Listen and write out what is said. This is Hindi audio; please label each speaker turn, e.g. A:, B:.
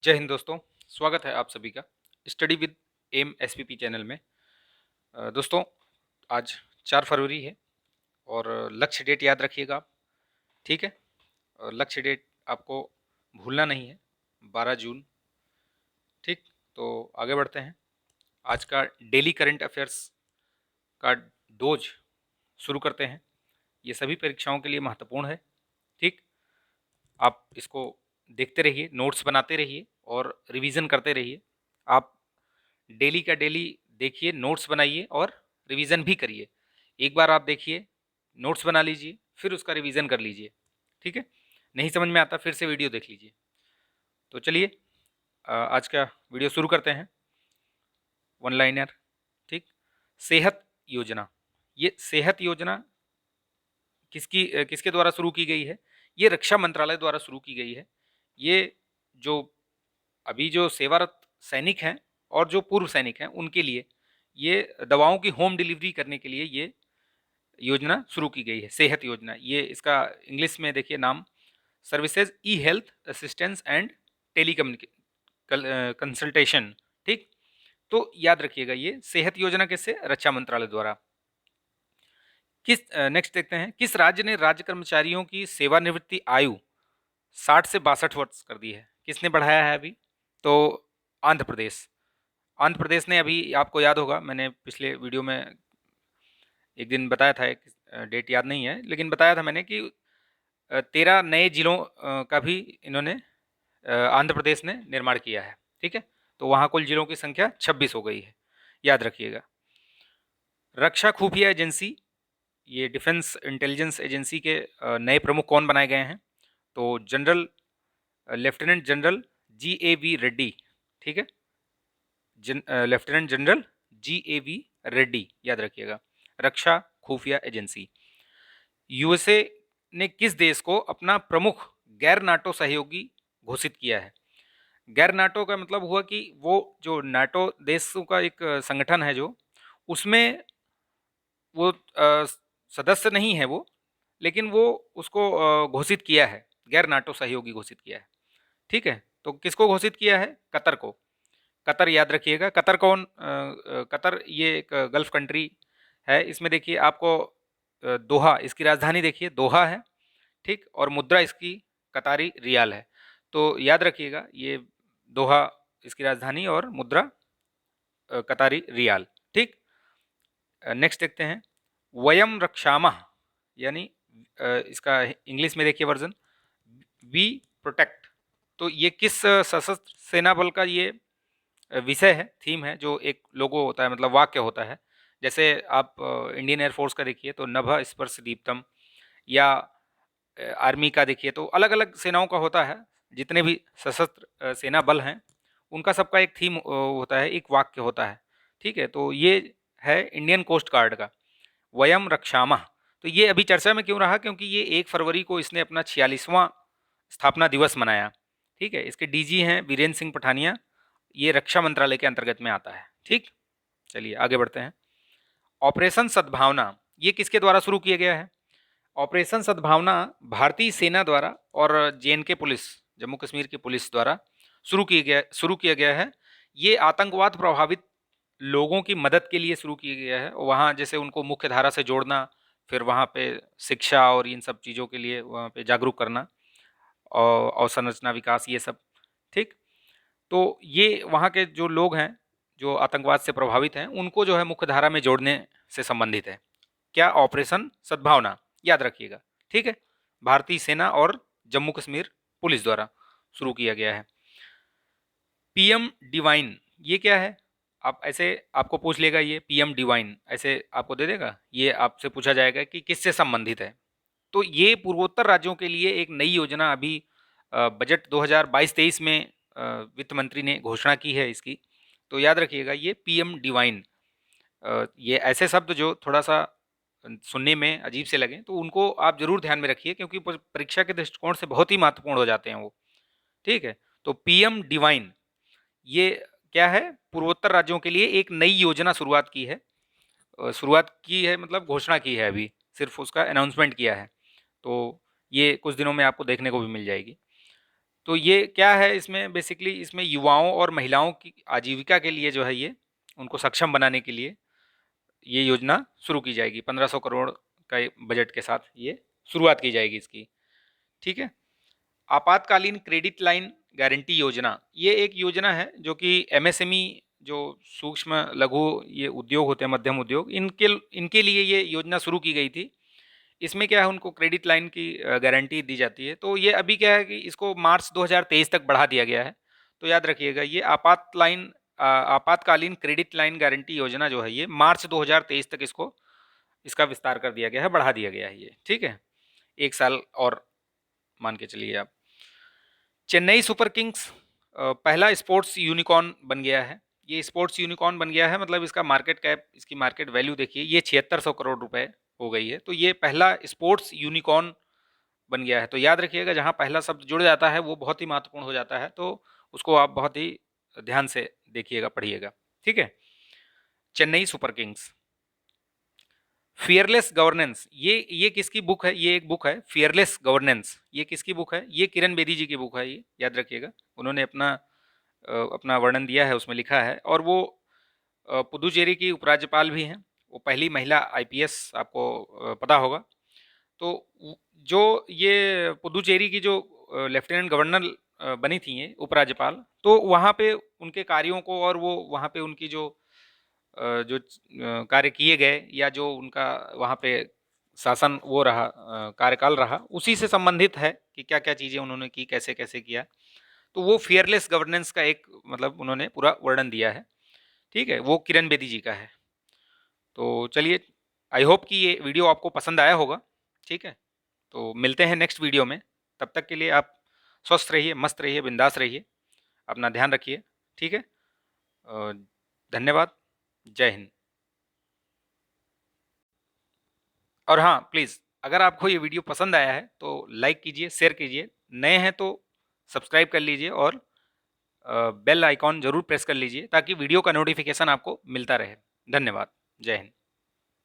A: जय हिंद दोस्तों। स्वागत है आप सभी का study with M SPP channel में। दोस्तों, आज 4 फरवरी है और लक्ष्य डेट याद रखिएगा आप। ठीक है। और लक्ष्य डेट आपको भूलना नहीं है, 12 जून। ठीक, तो आगे बढ़ते हैं। आज का डेली करंट अफेयर्स का डोज शुरू करते हैं। ये सभी परीक्षाओं के लिए महत्वपूर्ण है। ठीक, आप इसको देखते रहिए, नोट्स बनाते रहिए और रिवीजन करते रहिए। आप डेली का डेली देखिए, नोट्स बनाइए और रिवीजन भी करिए। एक बार आप देखिए, नोट्स बना लीजिए, फिर उसका रिवीजन कर लीजिए। ठीक है। नहीं समझ में आता फिर से वीडियो देख लीजिए। तो चलिए आज का वीडियो शुरू करते हैं। One liner. ठीक, सेहत योजना। ये सेहत योजना किसके द्वारा शुरू की गई है? ये रक्षा मंत्रालय द्वारा शुरू की गई है। ये जो अभी जो सेवारत सैनिक हैं और जो पूर्व सैनिक हैं उनके लिए ये दवाओं की होम डिलीवरी करने के लिए ये योजना शुरू की गई है, सेहत योजना। ये इसका इंग्लिश में देखिए नाम, services E health assistance and consultation. ठीक, तो याद रखिएगा ये सेहत योजना किससे? रक्षा मंत्रालय द्वारा। किस नेक्स्ट देखते हैं, किस राज्य ने राज्य कर्मचारियों की सेवानिवृत्ति आयु 60 से 62 वर्ष कर दी है? किसने बढ़ाया है अभी? तो आंध्र प्रदेश। आंध्र प्रदेश ने अभी, आपको याद होगा मैंने पिछले वीडियो में एक दिन बताया था, एक डेट याद नहीं है लेकिन बताया था मैंने कि 13 नए जिलों का भी इन्होंने आंध्र प्रदेश ने निर्माण किया है। ठीक है, तो वहाँ कुल जिलों की संख्या 26 हो गई है, याद रखिएगा। रक्षा खुफिया एजेंसी, ये डिफेंस इंटेलिजेंस एजेंसी के नए प्रमुख कौन बनाए गए हैं? तो general lieutenant general GAV Reddy. ठीक है, लेफ्टिनेंट जनरल GAV रेड्डी, याद रखिएगा। रक्षा खुफिया एजेंसी। यूएसए ने किस देश को अपना प्रमुख गैर नाटो सहयोगी घोषित किया है? गैर नाटो का मतलब हुआ कि वो जो नाटो देशों का एक संगठन है, जो उसमें वो सदस्य नहीं है वो, लेकिन वो उसको घोषित किया है, गैर नाटो सहयोगी घोषित किया है। ठीक है, तो किसको घोषित किया है? कतर को। कतर, याद रखिएगा। कतर कौन? कतर ये एक गल्फ कंट्री है। इसमें देखिए आपको दोहा, इसकी राजधानी देखिए दोहा है। ठीक, और मुद्रा इसकी कतारी रियाल है। तो याद रखिएगा ये दोहा इसकी राजधानी और मुद्रा कतारी रियाल। ठीक, नेक्स्ट देखते हैं, वयम रक्षामः, यानी इसका इंग्लिश में देखिए वर्जन, वी प्रोटेक्ट। तो ये किस सशस्त्र सेना बल का ये विषय है, थीम है, जो एक लोगो होता है, मतलब वाक्य होता है। जैसे आप इंडियन एयरफोर्स का देखिए तो नभ स्पर्श दीप्तम, या आर्मी का देखिए तो अलग अलग सेनाओं का होता है। जितने भी सशस्त्र सेना बल हैं उनका सबका एक थीम होता है, एक वाक्य होता है। ठीक है, तो ये है इंडियन कोस्ट गार्ड का, वयम रक्षामः। तो ये अभी चर्चा में क्यों रहा? क्योंकि ये 1 फरवरी को इसने अपना 46वां स्थापना दिवस मनाया। ठीक है, इसके डीजी हैं वीरेंद्र सिंह पठानिया। ये रक्षा मंत्रालय के अंतर्गत में आता है। ठीक, चलिए आगे बढ़ते हैं। ऑपरेशन सद्भावना, ये किसके द्वारा शुरू किया गया है? ऑपरेशन सद्भावना भारतीय सेना द्वारा और JNK पुलिस, जम्मू कश्मीर की पुलिस द्वारा शुरू किया गया है। ये आतंकवाद प्रभावित लोगों की मदद के लिए शुरू किया गया है। वहाँ जैसे उनको मुख्य धारा से जोड़ना, फिर वहाँ पे शिक्षा और इन सब चीज़ों के लिए वहाँ पे जागरूक करना, और अवसंरचना विकास, ये सब। ठीक, तो ये वहाँ के जो लोग हैं जो आतंकवाद से प्रभावित हैं उनको जो है मुख्य धारा में जोड़ने से संबंधित है। क्या? ऑपरेशन सद्भावना, याद रखिएगा। ठीक है, भारतीय सेना और जम्मू कश्मीर पुलिस द्वारा शुरू किया गया है। PM डिवाइन, ये क्या है? आप ऐसे आपको पूछ लेगा, ये PM डिवाइन ऐसे आपको दे देगा, ये आपसे पूछा जाएगा कि किससे संबंधित है। तो ये पूर्वोत्तर राज्यों के लिए एक नई योजना अभी बजट 2022-23 में वित्त मंत्री ने घोषणा की है इसकी। तो याद रखिएगा ये PM डिवाइन। ये ऐसे शब्द जो थोड़ा सा सुनने में अजीब से लगें तो उनको आप जरूर ध्यान में रखिए, क्योंकि परीक्षा के दृष्टिकोण से बहुत ही महत्वपूर्ण हो जाते हैं वो। ठीक है, तो PM डिवाइन ये क्या है? पूर्वोत्तर राज्यों के लिए एक नई योजना शुरुआत की है। मतलब घोषणा की है, अभी सिर्फ उसका अनाउंसमेंट किया है। तो ये कुछ दिनों में आपको देखने को भी मिल जाएगी। तो ये क्या है, इसमें बेसिकली इसमें युवाओं और महिलाओं की आजीविका के लिए जो है ये, उनको सक्षम बनाने के लिए ये योजना शुरू की जाएगी। 1500 करोड़ का बजट के साथ ये शुरुआत की जाएगी इसकी। ठीक है। आपातकालीन क्रेडिट लाइन गारंटी योजना, ये एक योजना है जो कि एमएसएमई, जो सूक्ष्म लघु ये उद्योग होते हैं, मध्यम उद्योग, इनके इनके लिए ये योजना शुरू की गई थी। इसमें क्या है, उनको क्रेडिट लाइन की गारंटी दी जाती है। तो ये अभी क्या है कि इसको मार्च 2023 तक बढ़ा दिया गया है। तो याद रखिएगा, ये आपातकालीन क्रेडिट लाइन गारंटी योजना जो है ये मार्च 2023 तक इसका विस्तार कर दिया गया है, बढ़ा दिया गया है ये। ठीक है, 1 साल और मान के चलिए आप। चेन्नई सुपर किंग्स पहला स्पोर्ट्स यूनिकॉर्न बन गया है। ये स्पोर्ट्स यूनिकॉर्न बन गया है, मतलब इसका मार्केट कैप, इसकी मार्केट वैल्यू देखिए, ये 7600 करोड़ रुपए हो गई है। तो ये पहला स्पोर्ट्स यूनिकॉर्न बन गया है। तो याद रखिएगा, जहाँ पहला शब्द जुड़ जाता है वो बहुत ही महत्वपूर्ण हो जाता है, तो उसको आप बहुत ही ध्यान से देखिएगा, पढ़िएगा। ठीक है। Chennai super Kings. Fearless governance, ये किसकी बुक है? ये एक बुक है फियरलेस गवर्नेंस। ये किसकी बुक है? ये किरण बेदी जी की बुक है, ये याद रखिएगा। उन्होंने अपना वर्णन दिया है, उसमें लिखा है। और वो पुदुचेरी की उपराज्यपाल भी हैं। वो पहली महिला आईपीएस, आपको पता होगा। तो जो ये पुदुचेरी की जो लेफ्टिनेंट गवर्नर बनी थी ये उपराज्यपाल, तो वहाँ पे उनके कार्यों को और वो वहाँ पे उनकी जो कार्य किए गए, या जो उनका वहाँ पे शासन वो रहा, कार्यकाल रहा, उसी से संबंधित है कि क्या क्या चीज़ें उन्होंने की, कैसे कैसे किया। तो वो फियरलेस गवर्नेंस का एक, मतलब उन्होंने पूरा वर्णन दिया है। ठीक है, वो किरण बेदी जी का है। तो चलिए, आई होप कि ये वीडियो आपको पसंद आया होगा। ठीक है, तो मिलते हैं नेक्स्ट वीडियो में। तब तक के लिए आप स्वस्थ रहिए, मस्त रहिए, बिंदास रहिए, अपना ध्यान रखिए। ठीक है। धन्यवाद। जय हिंद। और हाँ, प्लीज़, अगर आपको ये वीडियो पसंद आया है तो लाइक कीजिए, शेयर कीजिए। नए हैं तो सब्सक्राइब कर लीजिए, और बेल आइकॉन ज़रूर प्रेस कर लीजिए, ताकि वीडियो का नोटिफिकेशन आपको मिलता रहे। धन्यवाद। जय हिंद।